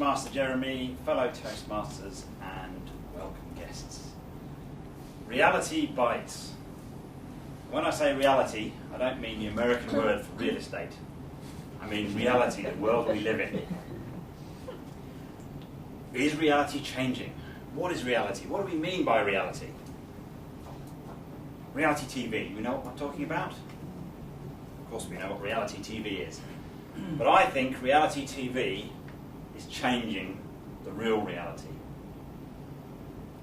Toastmaster Jeremy, fellow Toastmasters, and welcome guests. Reality bites. When I say reality, I don't mean the American word for real estate. I mean reality, the world we live in. Is reality changing? What is reality? What do we mean by reality? Reality TV, you know what I'm talking about? Of course we know what reality TV is. But I think reality TV is changing the real reality.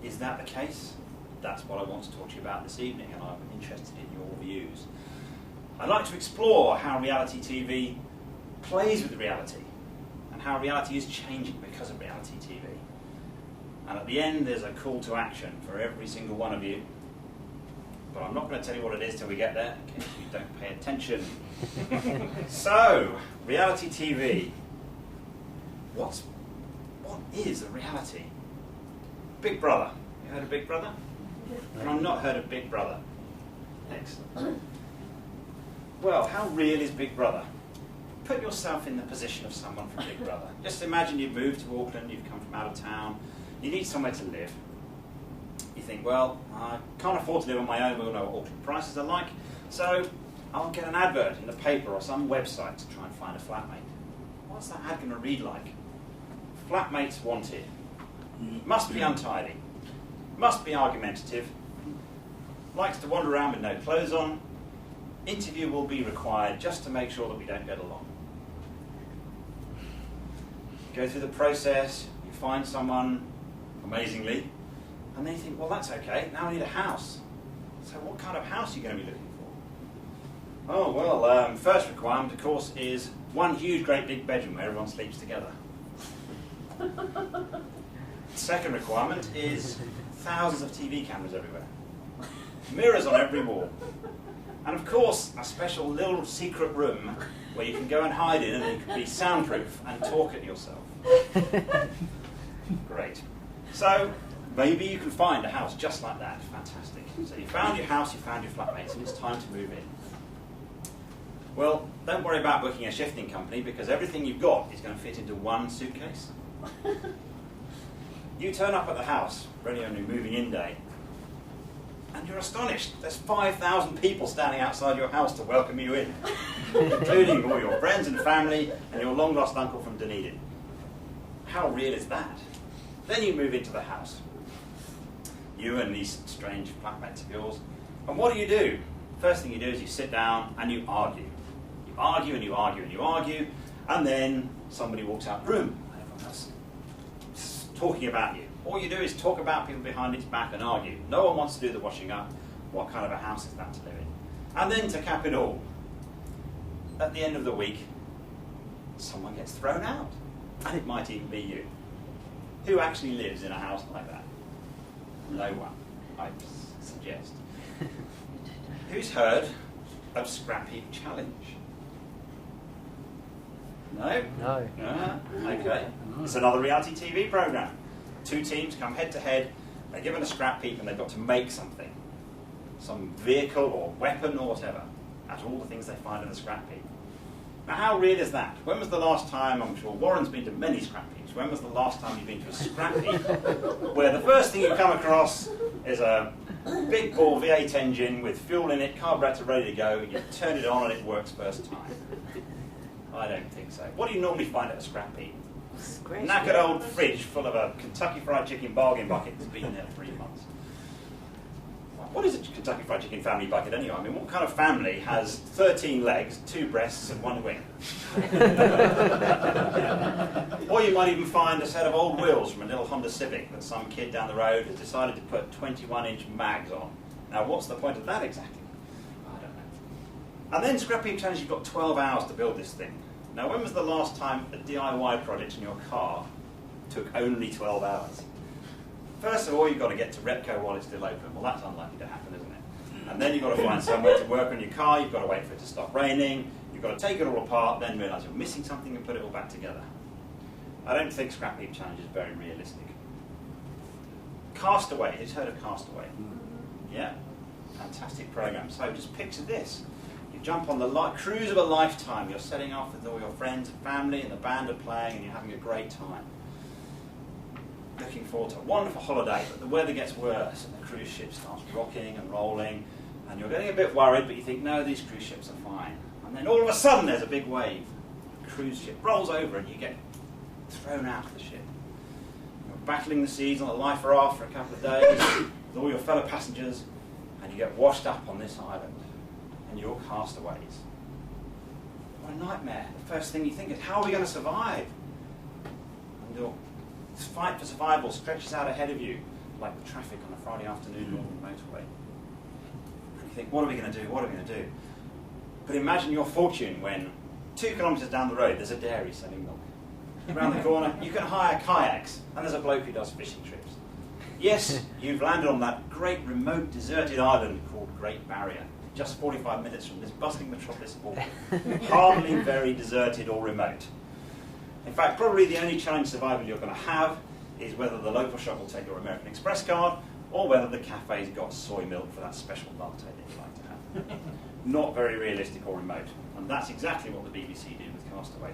Is that the case? That's what I want to talk to you about this evening, and I'm interested in your views. I'd like to explore how reality TV plays with reality, and how reality is changing because of reality TV. And at the end, there's a call to action for every single one of you. But I'm not going to tell you what it is till we get there, in case you don't pay attention. So, reality TV. What is a reality? Big Brother. You heard of Big Brother? And I've not heard of Big Brother. Excellent. Well, how real is Big Brother? Put yourself in the position of someone from Big Brother. Just imagine you've moved to Auckland, you've come from out of town, you need somewhere to live. You think, well, I can't afford to live on my own, we all know what Auckland prices are like, so I'll get an advert in the paper or some website to try and find a flatmate. What's that ad going to read like? Flatmates wanted. Must be untidy. Must be argumentative. Likes to wander around with no clothes on. Interview will be required just to make sure that we don't get along. You go through the process, you find someone, amazingly, and then you think, well, that's okay, now I need a house. So what kind of house are you going to be looking for? Oh, well, first requirement, of course, is one huge, great big bedroom where everyone sleeps together. Second requirement is thousands of TV cameras everywhere. Mirrors on every wall. And of course, a special little secret room where you can go and hide in and it can be soundproof and talk at yourself. Great. So, maybe you can find a house just like that. Fantastic. So you found your house, you found your flatmates, and it's time to move in. Well, don't worry about booking a shifting company because everything you've got is going to fit into one suitcase. You turn up at the house, ready on your moving in day, and you're astonished. There's 5,000 people standing outside your house to welcome you in, including all your friends and family and your long-lost uncle from Dunedin. How real is that? Then you move into the house. You and these strange flatmates of yours. And what do? First thing you do is you sit down and you argue. You argue and you argue and you argue, and then somebody walks out the room and everyone else is talking about you. All you do is talk about people behind its back and argue. No one wants to do the washing up. What kind of a house is that to live in? And then to cap it all, at the end of the week, someone gets thrown out. And it might even be you. Who actually lives in a house like that? No one, I suggest. Who's heard of Scrap Heap Challenge? No? No. Okay. It's another reality TV program. Two teams come head to head, they're given a scrap heap and they've got to make something. Some vehicle or weapon or whatever, out of all the things they find in the scrap heap. Now how real is that? When was the last time, I'm sure Warren's been to many scrap heaps, when was the last time you've been to a scrap heap where the first thing you come across is a big ball V8 engine with fuel in it, carburetor ready to go, you turn it on and it works first time? I don't think so. What do you normally find at a scrap heap? Knackered old fridge full of a Kentucky Fried Chicken bargain bucket that's been there 3 months. What is a Kentucky Fried Chicken family bucket anyway? I mean, what kind of family has 13 legs, 2 breasts and 1 wing? Or you might even find a set of old wheels from a little Honda Civic that some kid down the road has decided to put 21-inch mags on. Now, what's the point of that exactly? I don't know. And then Scrap Heap Challenge, you've got 12 hours to build this thing. Now, when was the last time a DIY project in your car took only 12 hours? First of all, you've got to get to Repco while it's still open. Well, that's unlikely to happen, isn't it? And then you've got to find somewhere to work on your car, you've got to wait for it to stop raining, you've got to take it all apart, then realise you're missing something and put it all back together. I don't think Scrap Heap Challenge is very realistic. Castaway, who's heard of Castaway? Yeah? Fantastic program. So just picture this. You jump on the cruise of a lifetime. You're setting off with all your friends and family and the band are playing and you're having a great time. looking forward to a wonderful holiday, but the weather gets worse and the cruise ship starts rocking and rolling, and you're getting a bit worried, but you think, no, these cruise ships are fine. And then all of a sudden there's a big wave. The cruise ship rolls over and you get thrown out of the ship. You're battling the seas on a life raft for a couple of days with all your fellow passengers, and you get washed up on this island, and you're castaways. What a nightmare. The first thing you think is, how are we going to survive? And your fight for survival stretches out ahead of you, like the traffic on a Friday afternoon along the motorway. And you think, what are we going to do? What are we going to do? But imagine your fortune when 2 kilometres down the road there's a dairy selling milk. Around the corner you can hire kayaks, and there's a bloke who does fishing trips. Yes, you've landed on that great remote deserted island called Great Barrier, just 45 minutes from this bustling metropolis of Auckland. Hardly very deserted or remote. In fact, probably the only challenge survival you're going to have is whether the local shop will take your American Express card, or whether the cafe's got soy milk for that special latte that you like to have. Not very realistic or remote. And that's exactly what the BBC did with Castaway.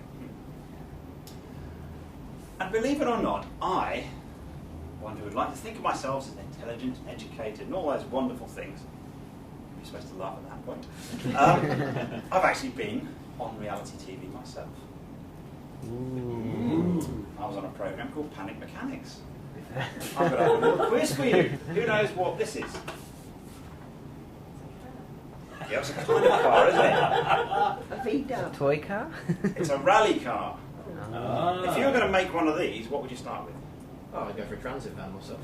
And believe it or not, I, one who would like to think of myself as intelligent and educated and all those wonderful things, you're supposed to laugh at that point, I've actually been on reality TV myself. Ooh. I was on a programme called Panic Mechanics. I've got a little quiz for you. Who knows what this is? Yeah, it's a kind of car, isn't it? A V-dub. Toy car? It's a rally car. Oh. If you were going to make one of these, what would you start with? Oh, I'd go for a transit van myself.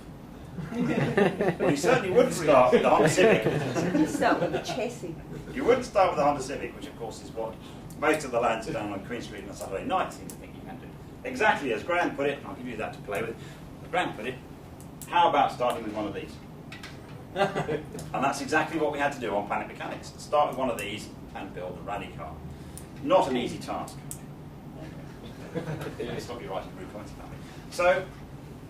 Well, you certainly wouldn't start with the Honda Civic. You start with a chassis. You wouldn't start with the Honda Civic, which of course is what most of the lads down on Queen Street on a Saturday night seem to think you can do. Exactly as Graham put it, and I'll give you that to play with. As Graham put it, how about starting with one of these? And that's exactly what we had to do on Planet Mechanics. Start with one of these and build a rally car. Not an easy task. It's not your writing group pointing at me. So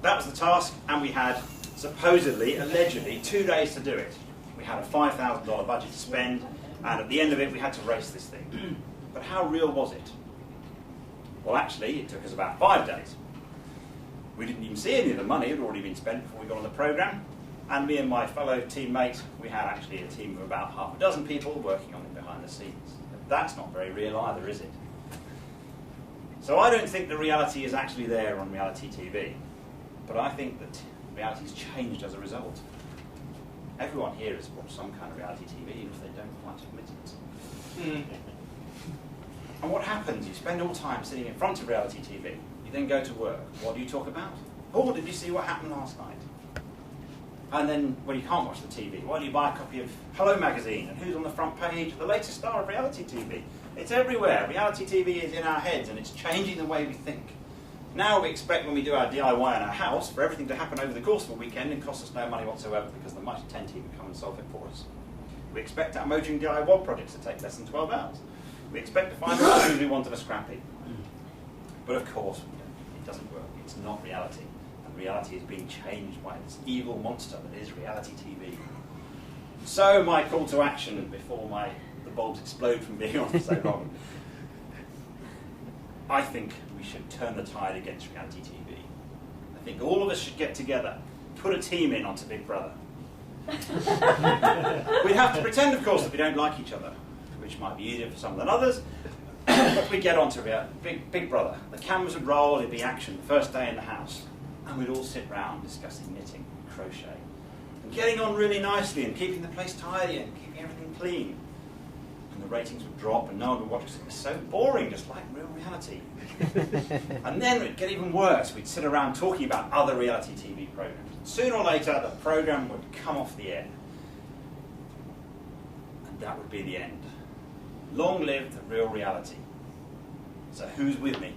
that was the task, and we had supposedly, allegedly, 2 days to do it. We had a $5,000 budget to spend, and at the end of it we had to race this thing. But how real was it? Well, actually, it took us about 5 days. We didn't even see any of the money. It had already been spent before we got on the programme. And me and my fellow teammate, we had actually a team of about half a dozen people working on it behind the scenes. But that's not very real either, is it? So I don't think the reality is actually there on reality TV. But I think that reality's changed as a result. Everyone here has watched some kind of reality TV, even if they don't quite admit it. And what happens? You spend all time sitting in front of reality TV. You then go to work. What do you talk about? Oh, did you see what happened last night? And then, when you can't watch the TV, well, you buy a copy of Hello Magazine, and who's on the front page? The latest star of reality TV. It's everywhere. Reality TV is in our heads, and it's changing the way we think. Now we expect when we do our DIY in our house for everything to happen over the course of a weekend and cost us no money whatsoever because the Mighty 10 team will come and solve it for us. We expect our motoring DIY projects to take less than 12 hours. We expect to find as soon as we want in a scrappy. But of course, it doesn't work. It's not reality. And reality is being changed by this evil monster that is reality TV. So my call to action before the bulbs explode from being on for so long. I think we should turn the tide against reality TV. I think all of us should get together, put a team in onto Big Brother. We'd have to pretend, of course, that we don't like each other, which might be easier for some than others, but we'd get onto Big Brother. The cameras would roll, it'd be action, the first day in the house, and we'd all sit round discussing knitting and crochet, and getting on really nicely and keeping the place tidy and keeping everything clean. And the ratings would drop and no one would watch us. It was so boring, just like real reality. And then it'd get even worse. We'd sit around talking about other reality TV programs. Sooner or later, the program would come off the air. And that would be the end. Long live the real reality. So who's with me?